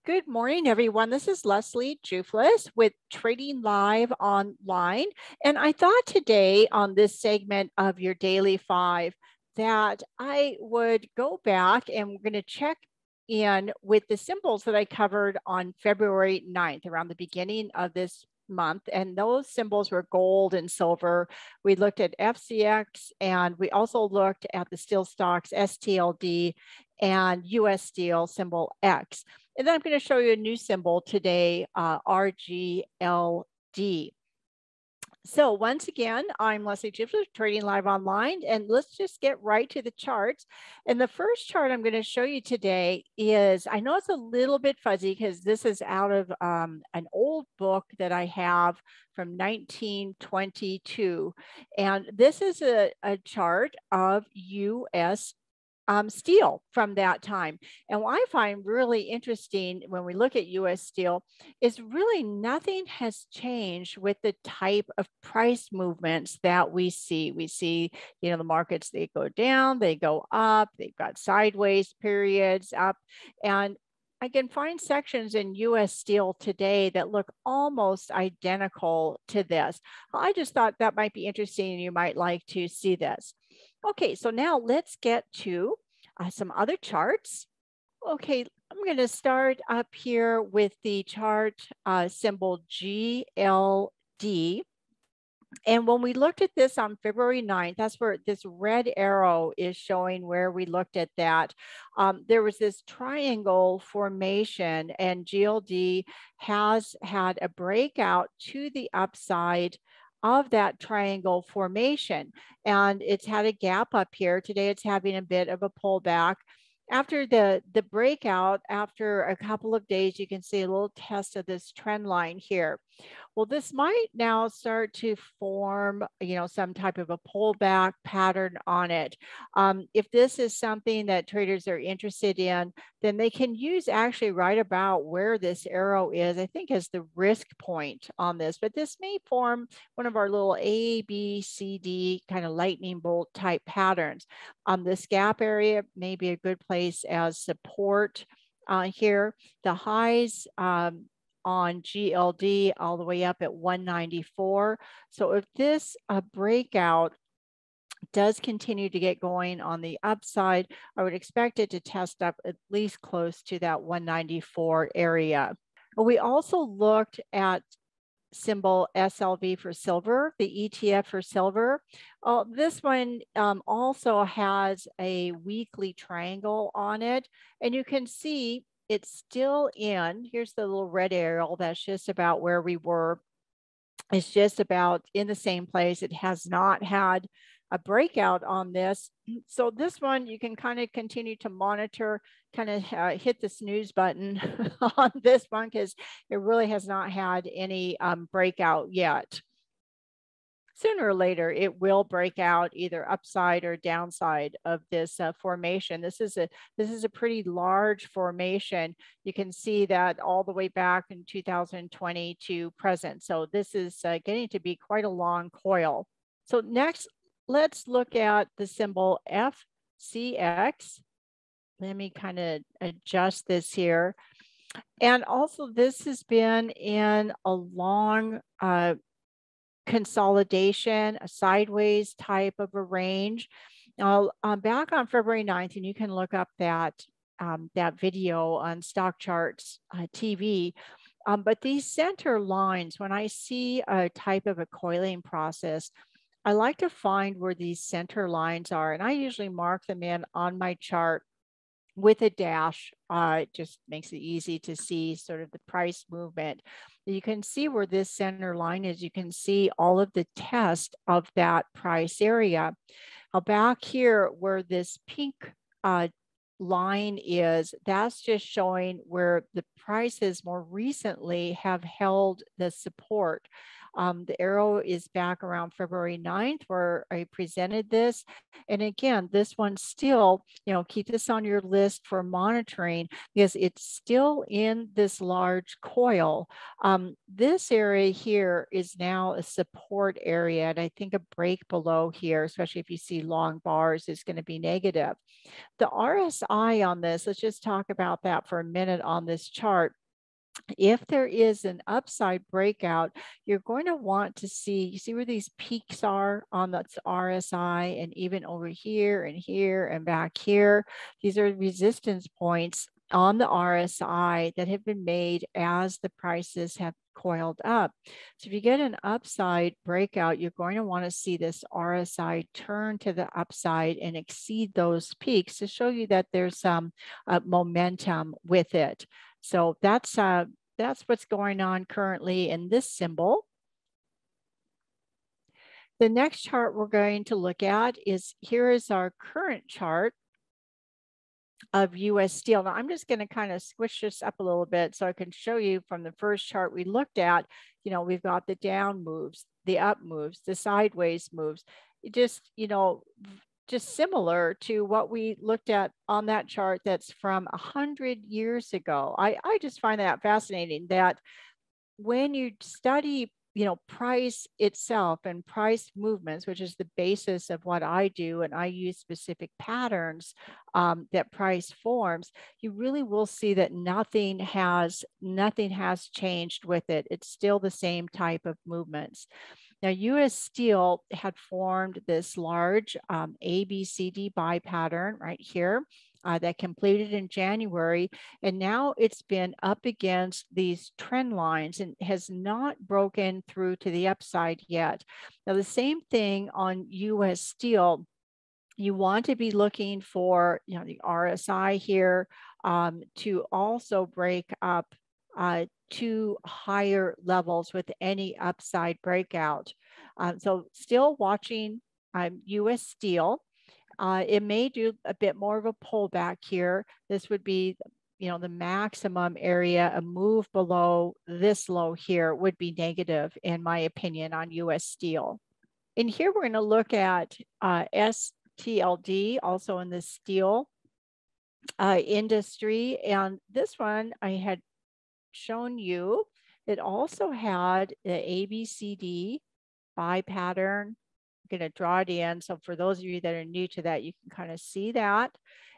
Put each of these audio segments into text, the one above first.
Good morning, everyone. This is Leslie Jouflas with Trading Live Online. And I thought today on this segment of your Daily Five that I would go back and we're going to check in with the symbols that I covered on February 9th, around the beginning of this month. And those symbols were gold and silver. We looked at FCX and we also looked at the steel stocks, STLD and US Steel symbol X. And then I'm going to show you a new symbol today, RGLD. So once again, I'm Leslie Jouflas, Trading Live Online, and let's just get right to the charts. And the first chart I'm going to show you today is, I know it's a little bit fuzzy because this is out of an old book that I have from 1922. And this is a chart of US steel from that time. And what I find really interesting when we look at US steel is really nothing has changed with the type of price movements that we see. We see, the markets, they go down, they go up, they've got sideways periods up. And I can find sections in US steel today that look almost identical to this. I just thought that might be interesting and you might like to see this. Okay, so now let's get to some other charts. Okay, I'm going to start up here with the chart symbol GLD. And when we looked at this on February 9th, that's where this red arrow is showing where we looked at that. There was this triangle formation and GLD has had a breakout to the upside of that triangle formation. And it's had a gap up here. Today it's having a bit of a pullback. After the breakout, after a couple of days, you can see a little test of this trend line here. Well, this might now start to form, some type of a pullback pattern on it. If this is something that traders are interested in, then they can use actually right about where this arrow is, I think, as the risk point on this. But this may form one of our little A, B, C, D kind of lightning bolt type patterns. This gap area may be a good place as support here. The highs on GLD all the way up at 194. So if this breakout does continue to get going on the upside, I would expect it to test up at least close to that 194 area. We also looked at symbol SLV for silver, the ETF for silver. This one also has a weekly triangle on it, and you can see it's still in. Here's the little red arrow. That's just about where we were. It's just about in the same place. It has not had a breakout on this. So this one, you can kind of continue to monitor, kind of hit the snooze button on this one because it really has not had any breakout yet. Sooner or later, it will break out either upside or downside of this formation. This is a pretty large formation. You can see that all the way back in 2020 to present. So this is getting to be quite a long coil. So next, let's look at the symbol FCX. Let me kind of adjust this here. And also, this has been in a long consolidation, a sideways type of a range. Now, back on February 9th, and you can look up that video on StockCharts TV. But these center lines, when I see a type of a coiling process, I like to find where these center lines are, and I usually mark them in on my chart with a dash. It just makes it easy to see sort of the price movement. You can see where this center line is. You can see all of the test of that price area. Now back here where this pink line is, that's just showing where the prices more recently have held the support. The arrow is back around February 9th where I presented this. And again, this one still, keep this on your list for monitoring because it's still in this large coil. This area here is now a support area. And I think a break below here, especially if you see long bars, is going to be negative. The RSI on this, let's just talk about that for a minute on this chart. If there is an upside breakout, you're going to want to see, you see where these peaks are on the RSI, and even over here and back here. These are resistance points on the RSI that have been made as the prices have coiled up. So if you get an upside breakout, you're going to want to see this RSI turn to the upside and exceed those peaks to show you that there's some momentum with it. So that's what's going on currently in this symbol. The next chart we're going to look at is, here is our current chart of US Steel. Now I'm just going to kind of squish this up a little bit so I can show you from the first chart we looked at, we've got the down moves, the up moves, the sideways moves. It just, just similar to what we looked at on that chart that's from 100 years ago. I just find that fascinating that when you study, price itself and price movements, which is the basis of what I do, and I use specific patterns that price forms, you really will see that nothing has changed with it. It's still the same type of movements. Now, US Steel had formed this large ABCD buy pattern right here that completed in January. And now it's been up against these trend lines and has not broken through to the upside yet. Now, the same thing on US Steel. You want to be looking for, the RSI here to also break up to higher levels with any upside breakout. So still watching US Steel. It may do a bit more of a pullback here. This would be, the maximum area. A move below this low here would be negative, in my opinion, on US Steel. And here we're going to look at STLD, also in the steel industry. And this one I had shown you. It also had the ABCD buy pattern. I'm going to draw it in. So for those of you that are new to that, you can kind of see that.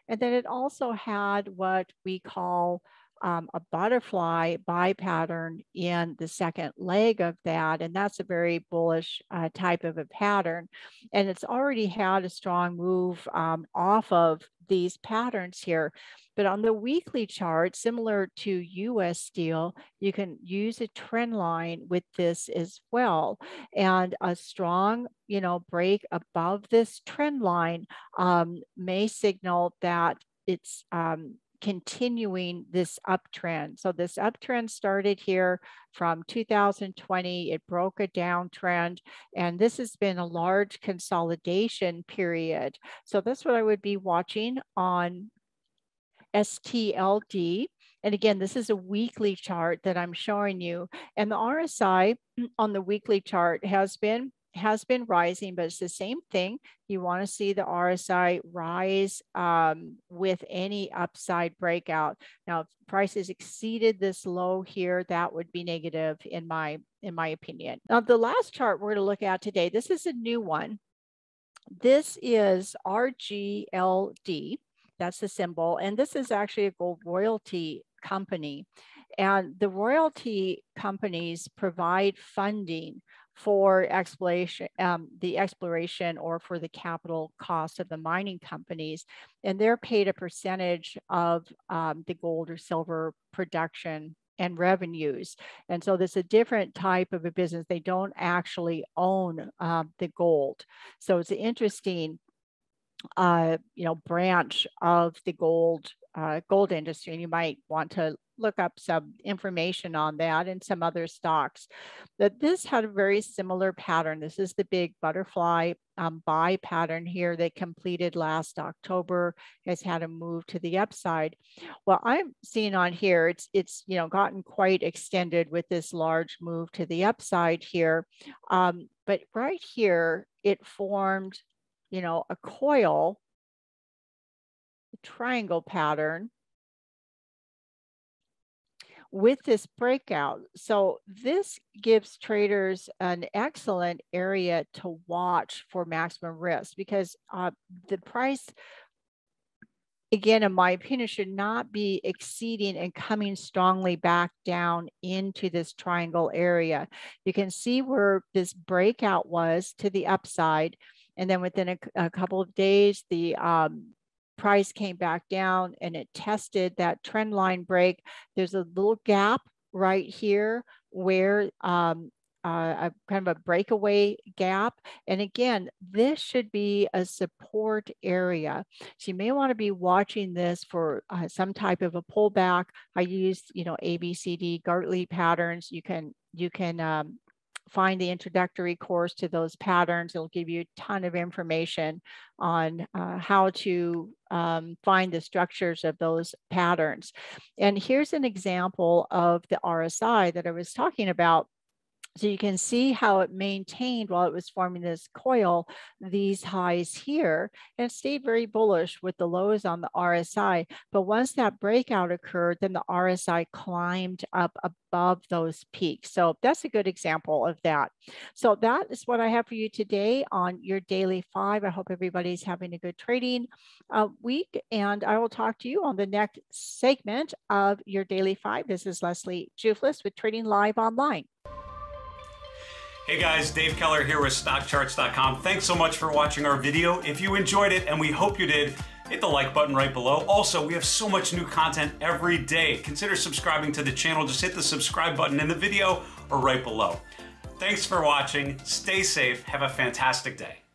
And then it also had what we call a butterfly buy pattern in the second leg of that. And that's a very bullish type of a pattern. And it's already had a strong move off of these patterns here. But on the weekly chart, similar to US Steel, you can use a trend line with this as well. And a strong, break above this trend line may signal that it's continuing this uptrend. So this uptrend started here from 2020. It broke a downtrend, and this has been a large consolidation period. So that's what I would be watching on STLD. And again, this is a weekly chart that I'm showing you. And the RSI on the weekly chart has been rising, but it's the same thing. You want to see the RSI rise with any upside breakout. Now, if prices exceeded this low here, that would be negative in my opinion. Now, the last chart we're going to look at today, this is a new one. This is RGLD. That's the symbol. And this is actually a gold royalty company. And the royalty companies provide funding for the exploration or for the capital cost of the mining companies. And they're paid a percentage of the gold or silver production and revenues. And so there's a different type of a business. They don't actually own the gold. So it's interesting branch of the gold industry, and you might want to look up some information on that and some other stocks. That this had a very similar pattern. This is the big butterfly buy pattern here that completed last October. Has had a move to the upside. Well, I'm seeing on here, it's gotten quite extended with this large move to the upside here. But right here, it formed a coil, a triangle pattern with this breakout. So this gives traders an excellent area to watch for maximum risk, because the price, again, in my opinion, should not be exceeding and coming strongly back down into this triangle area. You can see where this breakout was to the upside. And then within a couple of days, the price came back down and it tested that trend line break. There's a little gap right here where a kind of a breakaway gap. And again, this should be a support area. So you may want to be watching this for some type of a pullback. I used, ABCD Gartley patterns. You can find the introductory course to those patterns. It'll give you a ton of information on how to find the structures of those patterns. And here's an example of the RSI that I was talking about. So you can see how it maintained, while it was forming this coil, these highs here, and it stayed very bullish with the lows on the RSI. But once that breakout occurred, then the RSI climbed up above those peaks. So that's a good example of that. So that is what I have for you today on your Daily 5. I hope everybody's having a good trading week, and I will talk to you on the next segment of your Daily 5. This is Leslie Jouflas with Trading Live Online. Hey guys, Dave Keller here with StockCharts.com. Thanks so much for watching our video. If you enjoyed it, and we hope you did, hit the like button right below. Also, we have so much new content every day. Consider subscribing to the channel. Just hit the subscribe button in the video or right below. Thanks for watching. Stay safe. Have a fantastic day.